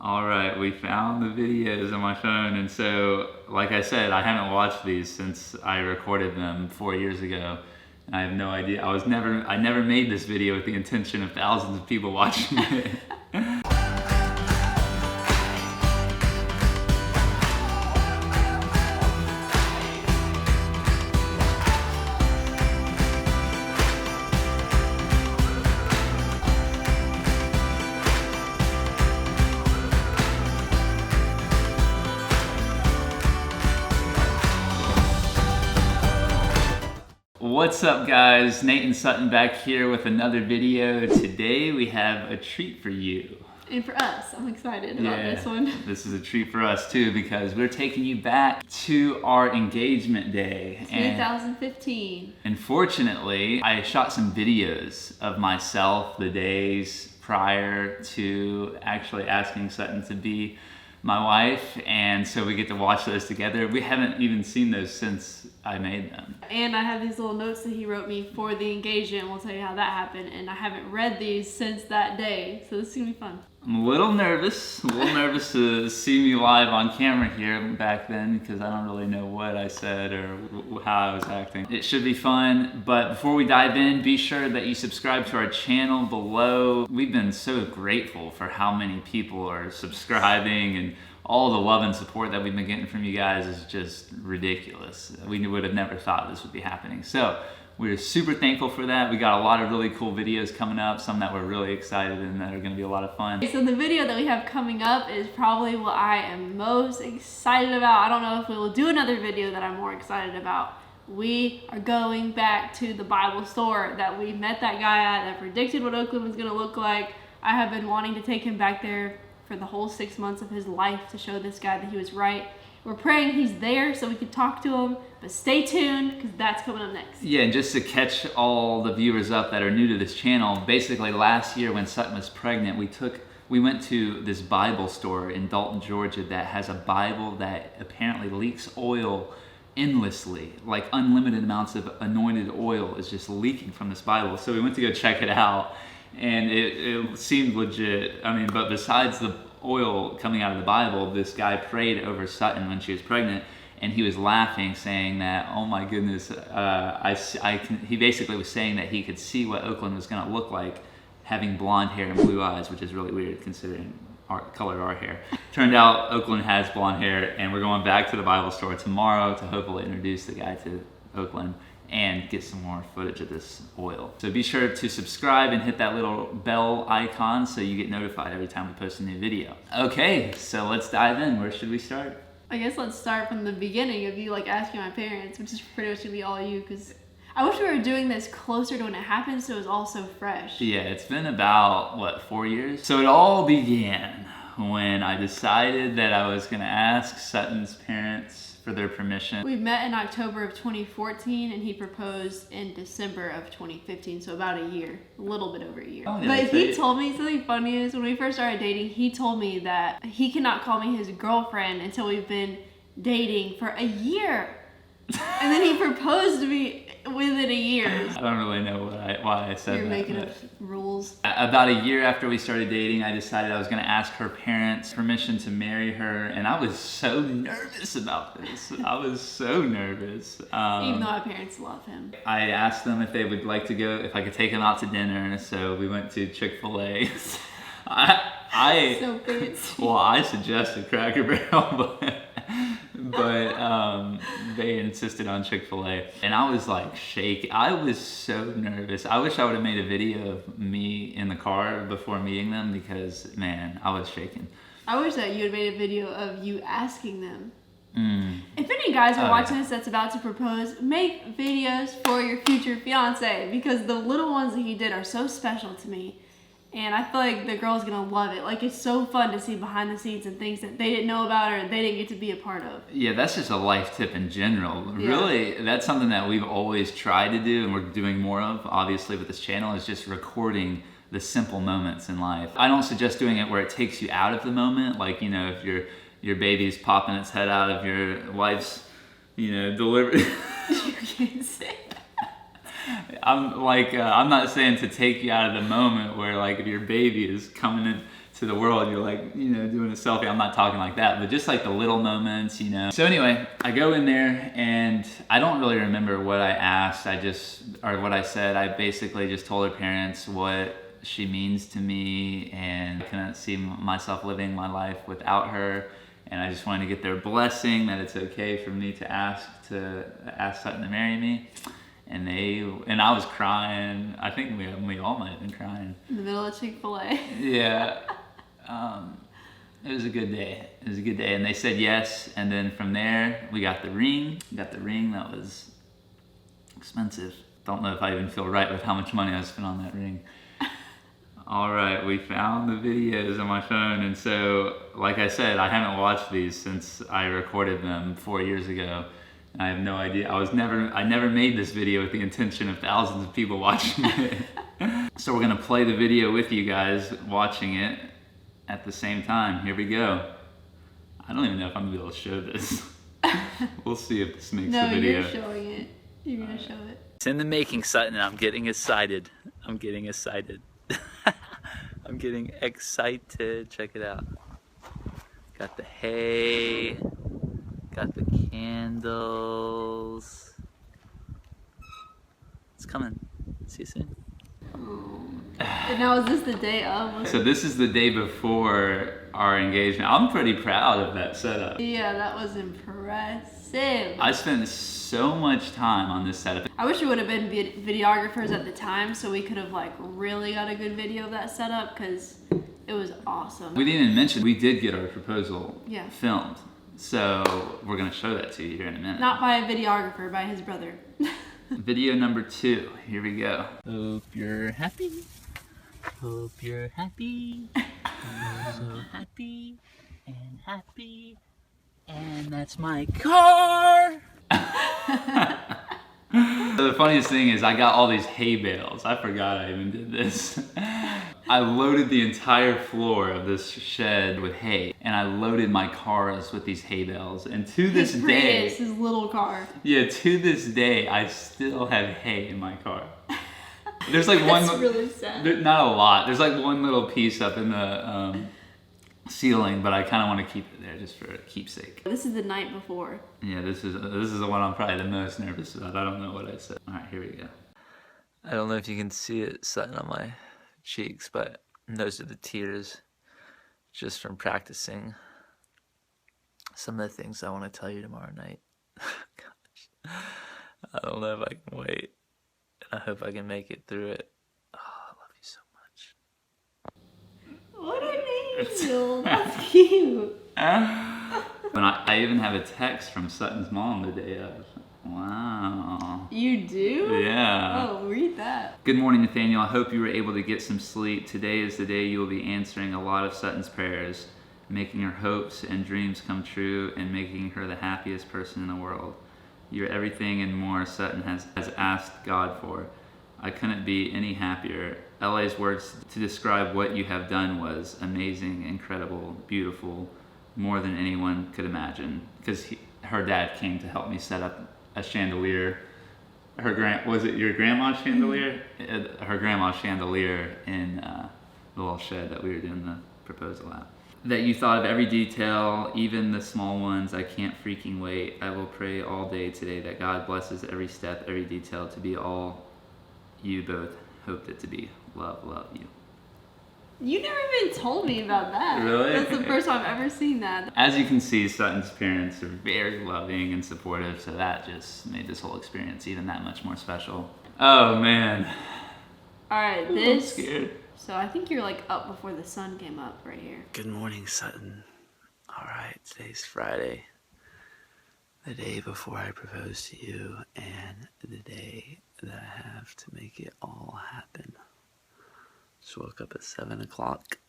All right, we found the videos on my phone, and so, like I said, I haven't watched these since I recorded them 4 years ago. I have no idea. I never made this video with the intention of thousands of people watching it. What's up, guys? Nate and Sutton back here with another video. Today we have a treat for you. And for us, I'm excited about this one. This is a treat for us too, because we're taking you back to our engagement day. 2015. And fortunately, I shot some videos of myself the days prior to actually asking Sutton to be my wife, and so we get to watch those together. We haven't even seen those since I made them. And I have these little notes that he wrote me for the engagement. We'll tell you how that happened, and I haven't read these since that day, so this is gonna be fun. I'm a little nervous to see me live on camera here back then, because I don't really know what I said or how I was acting. It should be fun, but before we dive in, be sure that you subscribe to our channel below. We've been so grateful for how many people are subscribing, and all the love and support that we've been getting from you guys is just ridiculous. We would have never thought this would be happening. So we're super thankful for that. We got a lot of really cool videos coming up, some that we're really excited and that are gonna be a lot of fun. So the video that we have coming up is probably what I am most excited about. I don't know if we will do another video that I'm more excited about. We are going back to the Bible store that we met that guy at that predicted what Oakland was gonna look like. I have been wanting to take him back there for the whole 6 months of his life to show this guy that he was right. We're praying he's there so we can talk to him, but stay tuned because that's coming up next. Yeah, and just to catch all the viewers up that are new to this channel, basically last year when Sutton was pregnant, we went to this Bible store in Dalton, Georgia that has a Bible that apparently leaks oil endlessly, like unlimited amounts of anointed oil is just leaking from this Bible. So we went to go check it out, and it seemed legit. I mean, but besides the oil coming out of the Bible, this guy prayed over Sutton when she was pregnant, and he was laughing, saying that, oh my goodness, he basically was saying that he could see what Oakland was gonna look like having blonde hair and blue eyes, which is really weird considering our color of our hair. Turned out Oakland has blonde hair, and we're going back to the Bible store tomorrow to hopefully introduce the guy to Oakland and get some more footage of this oil. So be sure to subscribe and hit that little bell icon so you get notified every time we post a new video. Okay, so let's dive in. Where should we start? I guess let's start from the beginning of you like asking my parents, which is pretty much gonna be all you, because I wish we were doing this closer to when it happened so it was all so fresh. Yeah, it's been about, what, 4 years? So it all began when I decided that I was gonna ask Sutton's parents for their permission. We met in October of 2014 and he proposed in December of 2015, so about a year, a little bit over a year. Oh, yeah, but he told me something funny is when we first started dating, he told me that he cannot call me his girlfriend until we've been dating for a year. And then he proposed to me within a year. I don't really know why I said that. You're making up rules. About a year after we started dating, I decided I was going to ask her parents permission to marry her, and I was so nervous about this. I was so nervous. Even though our parents love him. I asked them if they would like to go, if I could take them out to dinner, so we went to Chick-fil-A. So fancy. Well, I suggested Cracker Barrel, but they insisted on Chick-fil-A, and I was like shaking. I was so nervous. I wish I would have made a video of me in the car before meeting them, because man, I was shaking. I wish that you had made a video of you asking them. If any guys are watching this that's about to propose, make videos for your future fiance, because the little ones that he did are so special to me. And I feel like the girl's gonna love it. Like, it's so fun to see behind the scenes and things that they didn't know about or they didn't get to be a part of. Yeah, that's just a life tip in general. Yeah. Really, that's something that we've always tried to do and we're doing more of, obviously, with this channel, is just recording the simple moments in life. I don't suggest doing it where it takes you out of the moment. Like, you know, if your baby's popping its head out of your wife's, delivery. You can't say that. I'm not saying to take you out of the moment where, like, if your baby is coming in to the world, you're like, doing a selfie. I'm not talking like that, but just like the little moments, So anyway, I go in there and I don't really remember what I asked. Or what I said. I basically just told her parents what she means to me, and I couldn't see myself living my life without her. And I just wanted to get their blessing that it's okay for me to ask Sutton to marry me. And I was crying. I think we all might have been crying. In the middle of Chick-fil-A. Yeah. It was a good day. And they said yes. And then from there, we got the ring. That was expensive. Don't know if I even feel right with how much money I spent on that ring. All right, we found the videos on my phone. And so, like I said, I haven't watched these since I recorded them 4 years ago. I have no idea. I never made this video with the intention of thousands of people watching it. So we're gonna play the video with you guys watching it at the same time. Here we go. I don't even know if I'm gonna be able to show this. We'll see if this makes the video. No, you're showing it. You're gonna show it. It's in the making, Sutton, and I'm getting excited. I'm getting excited. Check it out. Got the hay. Got the candles. It's coming. See you soon. And now is this the day of? So this is the day before our engagement. I'm pretty proud of that setup. Yeah, that was impressive. I spent so much time on this setup. I wish we would have been videographers at the time so we could have really got a good video of that setup, because it was awesome. We didn't even mention we did get our proposal filmed. So we're gonna show that to you here in a minute. Not by a videographer, by his brother. Video number 2, here we go. Hope you're happy. Hope you're happy. I'm so happy and happy. And that's my car. The funniest thing is I got all these hay bales. I forgot I even did this. I loaded the entire floor of this shed with hay, and I loaded my cars with these hay bales. And to this day, his little car. Yeah, to this day, I still have hay in my car. There's like one. That's really sad. Not a lot. There's like one little piece up in the ceiling, but I kind of want to keep it there just for a keepsake. This is the night before. Yeah, this is the one I'm probably the most nervous about. I don't know what I said. All right, here we go. I don't know if you can see it Sutton on my cheeks, but those are the tears just from practicing some of the things I want to tell you tomorrow night. Gosh, I don't know if I can wait. I hope I can make it through it. Oh, I love you so much. What an angel. That's cute. I even have a text from Sutton's mom the day of. Wow. You do? Yeah. Oh, read that. Good morning, Nathaniel. I hope you were able to get some sleep. Today is the day you will be answering a lot of Sutton's prayers, making her hopes and dreams come true, and making her the happiest person in the world. You're everything and more Sutton has asked God for. I couldn't be any happier. LA's words to describe what you have done was amazing, incredible, beautiful, more than anyone could imagine. Because her dad came to help me set up a chandelier. Was it your grandma's chandelier? Her grandma's chandelier in the little shed that we were doing the proposal at. That you thought of every detail, even the small ones. I can't freaking wait. I will pray all day today that God blesses every step, every detail to be all you both hoped it to be. Love you. You never even told me about that. Really? That's the first time I've ever seen that. As you can see, Sutton's parents are very loving and supportive, so that just made this whole experience even that much more special. Oh man. Alright, I'm scared. So I think you're up before the sun came up right here. Good morning, Sutton. Alright, today's Friday. The day before I propose to you, and the day that I have to make it all happen. Just woke up at 7 o'clock.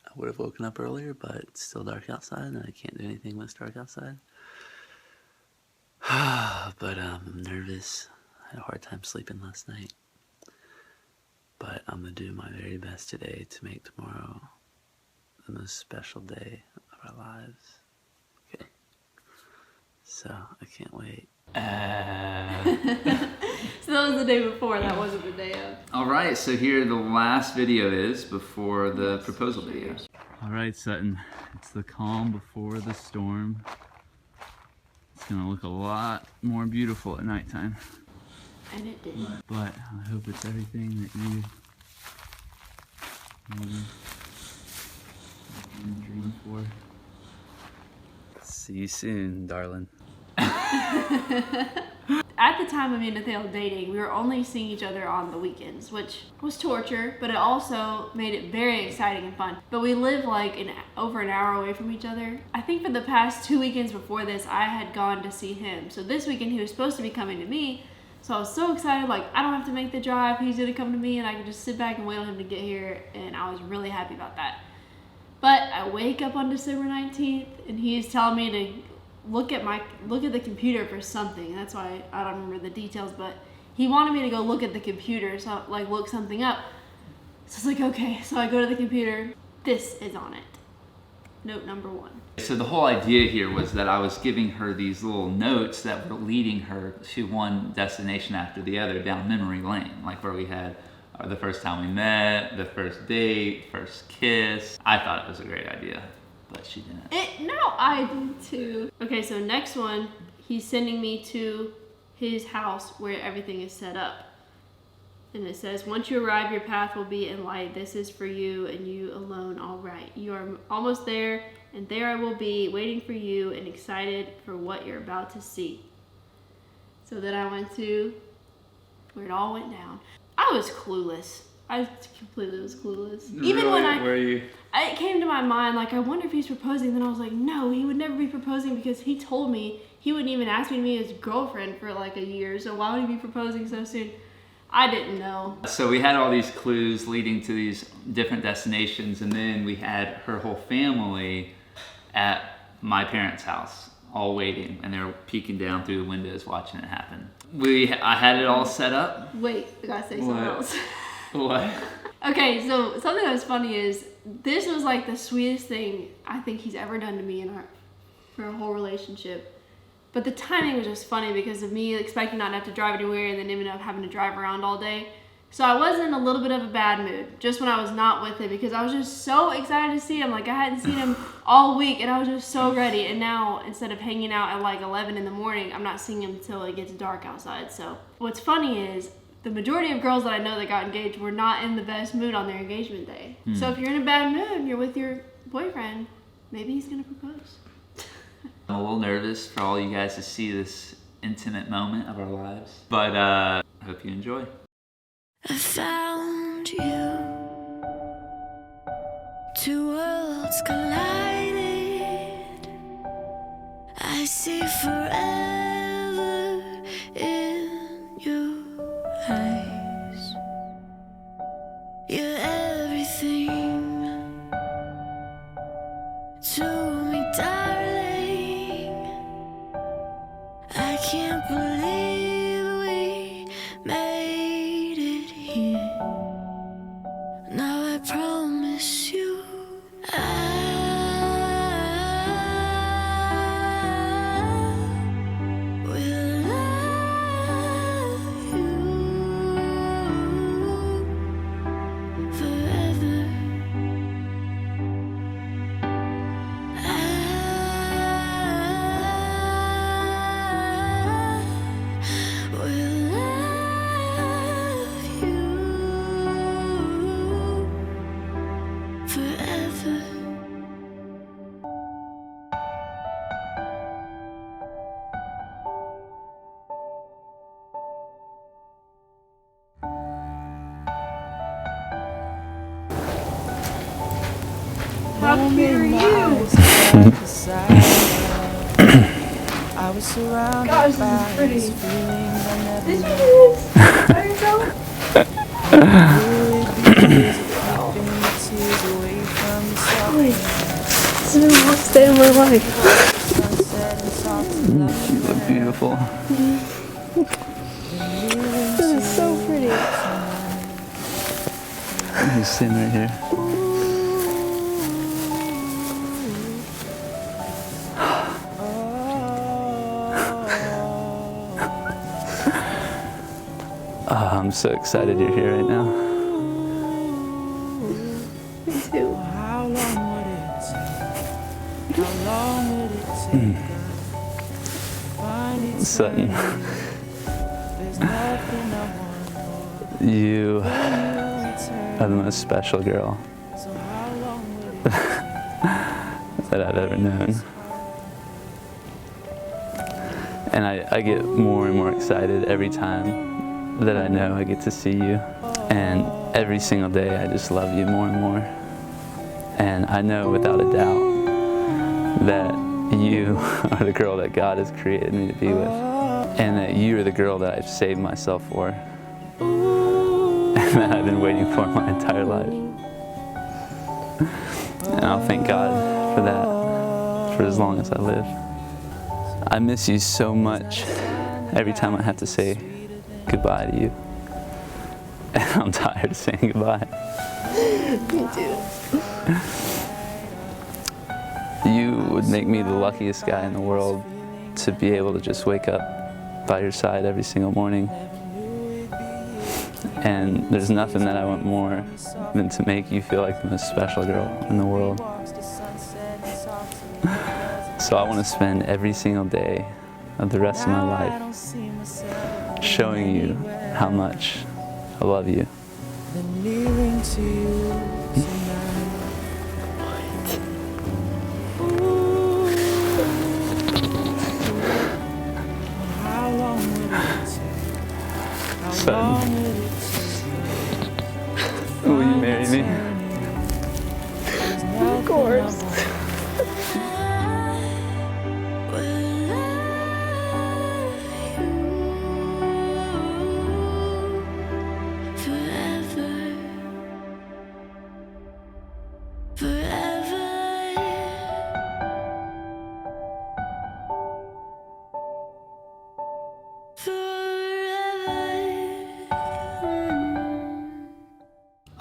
I would have woken up earlier, but it's still dark outside, and I can't do anything when it's dark outside. But I'm nervous. I had a hard time sleeping last night. But I'm going to do my very best today to make tomorrow the most special day of our lives. Okay. So, I can't wait. So that was the day before. That wasn't the day of. All right, so here the last video is before the proposal video. All right, Sutton, it's the calm before the storm. It's gonna look a lot more beautiful at nighttime. And it did. But I hope it's everything that you dream for. See you soon, darling. At the time of me and Nathaniel dating, we were only seeing each other on the weekends, which was torture, but it also made it very exciting and fun. But we live like over an hour away from each other. I think for the past 2 weekends before this, I had gone to see him. So this weekend he was supposed to be coming to me. So I was so excited, like I don't have to make the drive, he's gonna come to me and I can just sit back and wait on him to get here, and I was really happy about that. But I wake up on December 19th and he is telling me to look at the computer for something. That's why I don't remember the details, but he wanted me to go look at the computer, so like look something up. So it's like, okay, so I go to the computer, this is on it. Note number 1. So the whole idea here was that I was giving her these little notes that were leading her to one destination after the other down memory lane, like where we had the first time we met, the first date, first kiss. I thought it was a great idea, but she didn't. No, I did too. Okay, so next one, he's sending me to his house where everything is set up. And it says, once you arrive, your path will be in light. This is for you and you alone, all right. You are almost there, and there I will be, waiting for you and excited for what you're about to see. So then I went to where it all went down. I was clueless. I completely was clueless. Even when it came to my mind, like, I wonder if he's proposing. Then I was like, no, he would never be proposing because he told me he wouldn't even ask me to be his girlfriend for like a year. So why would he be proposing so soon? I didn't know. So we had all these clues leading to these different destinations, and then we had her whole family at my parents' house, all waiting, and they were peeking down through the windows watching it happen. I had it all set up. Wait, I gotta say something else. What? Okay, so something that was funny is this was like the sweetest thing I think he's ever done to me for a whole relationship. But the timing was just funny because of me expecting not to have to drive anywhere and then ended up having to drive around all day. So I was in a little bit of a bad mood just when I was not with him because I was just so excited to see him. Like I hadn't seen him all week and I was just so ready. And now instead of hanging out at like 11 in the morning, I'm not seeing him until it gets dark outside. So what's funny is the majority of girls that I know that got engaged were not in the best mood on their engagement day. So if you're in a bad mood and you're with your boyfriend, maybe he's gonna propose. I'm a little nervous for all you guys to see this intimate moment of our lives, but I hope you enjoy. I found you. 2 worlds collided. I see forever in your eyes. You're everything to me, darling. I can't believe we made it here. Now I promise you I will love you forever. How cute are you? I was surrounded Gosh, this is by pretty. these feelings I never Did you knew. do this? By yourself? Keeping the tears away from the This is the best day of my life. sunset and soft love. You look beautiful. This is so pretty. He's sitting right here. I'm so excited you're here right now. Me too. How long would it take? How long would it take us to find each Sutton, There's nothing I want more you than you are the most special girl return. So how long would it take? that I've ever known. And I get more and more excited every time that I know I get to see you. And every single day I just love you more and more. And I know without a doubt that you are the girl that God has created me to be with. And that you are the girl that I've saved myself for. And that I've been waiting for my entire life. And I'll thank God for that for as long as I live. I miss you so much every time I have to say goodbye to you. And I'm tired of saying goodbye. Me too. You would make me the luckiest guy in the world to be able to just wake up by your side every single morning. And there's nothing that I want more than to make you feel like the most special girl in the world. So I want to spend every single day of the rest of my life showing you how much I love you. Then kneeling to you tonight. How long would it take? How Sutton, long would it take? will you marry me? Of course.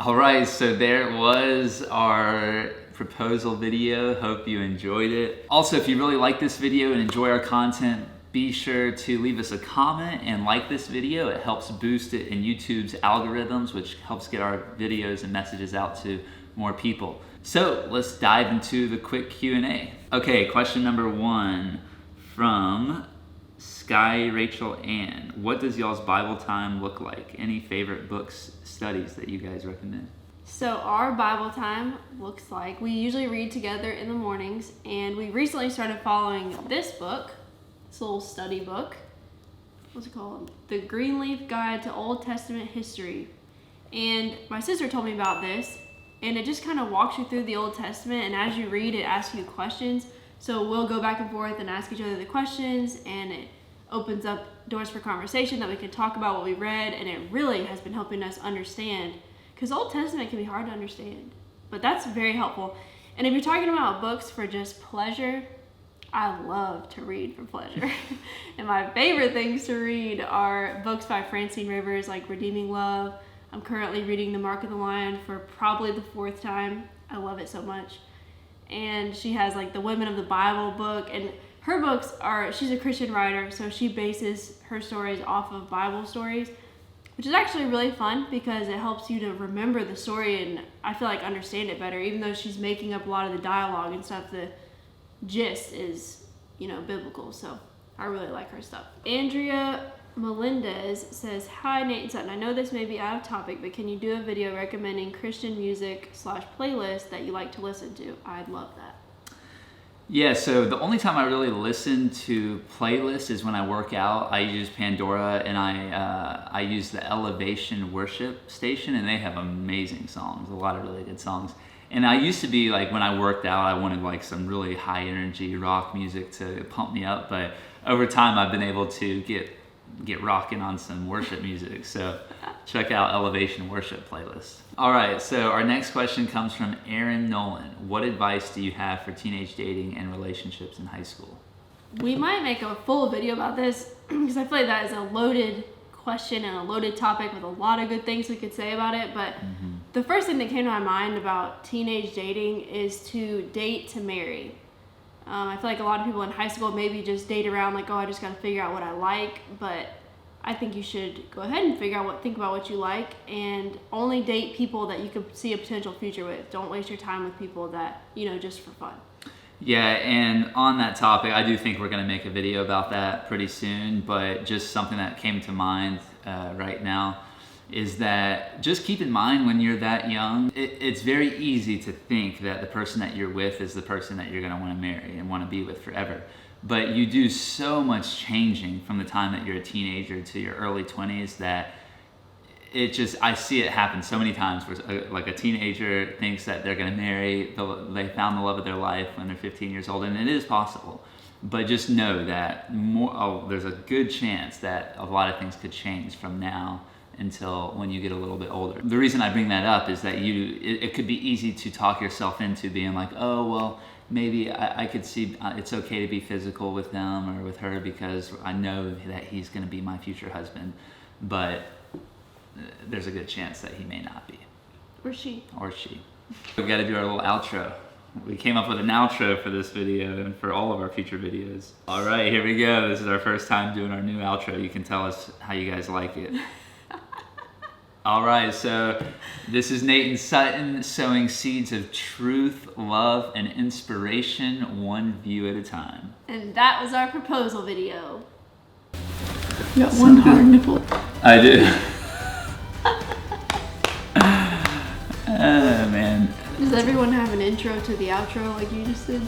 All right, so there was our proposal video. Hope you enjoyed it. Also, if you really like this video and enjoy our content, be sure to leave us a comment and like this video. It helps boost it in YouTube's algorithms, which helps get our videos and messages out to more people. So let's dive into the quick Q&A. Okay, question number 1 from Sky Rachel Ann. What does y'all's Bible time look like? Any favorite books, studies that you guys recommend? So our Bible time looks like we usually read together in the mornings, and we recently started following this book, this little study book. What's it called? The Greenleaf Guide to Old Testament History. And my sister told me about this, and it just kind of walks you through the Old Testament, and as you read, it asks you questions. So we'll go back and forth and ask each other the questions, and it opens up doors for conversation that we can talk about what we read, and it really has been helping us understand, because Old Testament can be hard to understand, but that's very helpful. And if you're talking about books for just pleasure, I love to read for pleasure. And my favorite things to read are books by Francine Rivers, like Redeeming Love. I'm currently reading The Mark of the Lion for probably the 4th time. I love it so much. And she has like the Women of the Bible book, and her books are, she's a Christian writer, so she bases her stories off of Bible stories, which is actually really fun because it helps you to remember the story and I feel like understand it better. Even though she's making up a lot of the dialogue and stuff, the gist is, biblical. So I really like her stuff. Andrea Melendez says, "Hi Nate and Sutton, I know this may be out of topic, but can you do a video recommending Christian music / playlist that you like to listen to? I'd love that." Yeah, so the only time I really listen to playlists is when I work out. I use Pandora, and I use the Elevation Worship Station, and they have amazing songs, a lot of really good songs. And I used to be like, when I worked out, I wanted like some really high energy rock music to pump me up, but over time I've been able to get rocking on some worship music. So check out Elevation Worship playlist. All right, so our next question comes from Aaron Nolan. What advice do you have for teenage dating and relationships in high school? We might make a full video about this because I feel like that is a loaded question and a loaded topic with a lot of good things we could say about it. But the first thing that came to my mind about teenage dating is to date to marry. I feel like a lot of people in high school maybe just date around like, oh, I just got to figure out what I like. But I think you should go ahead and think about what you like, and only date people that you could see a potential future with. Don't waste your time with people that, just for fun. Yeah, and on that topic, I do think we're going to make a video about that pretty soon, but just something that came to mind right now is that just keep in mind when you're that young, it's very easy to think that the person that you're with is the person that you're going to want to marry and want to be with forever. But you do so much changing from the time that you're a teenager to your early 20s that I see it happen so many times where like a teenager thinks that they're going to marry, they found the love of their life when they're 15 years old, and it is possible. But just know that there's a good chance that a lot of things could change from now until when you get a little bit older. The reason I bring that up is that it could be easy to talk yourself into being like, oh, well, maybe I could see it's okay to be physical with him or with her because I know that he's going to be my future husband. But there's a good chance that he may not be. Or she. We've got to do our little outro. We came up with an outro for this video and for all of our future videos. All right, here we go. This is our first time doing our new outro. You can tell us how you guys like it. All right, so this is Nate and Sutton sowing seeds of truth, love, and inspiration, one view at a time. And that was our proposal video. You got one hard nipple. I do. Oh, man. Does everyone have an intro to the outro like you just did?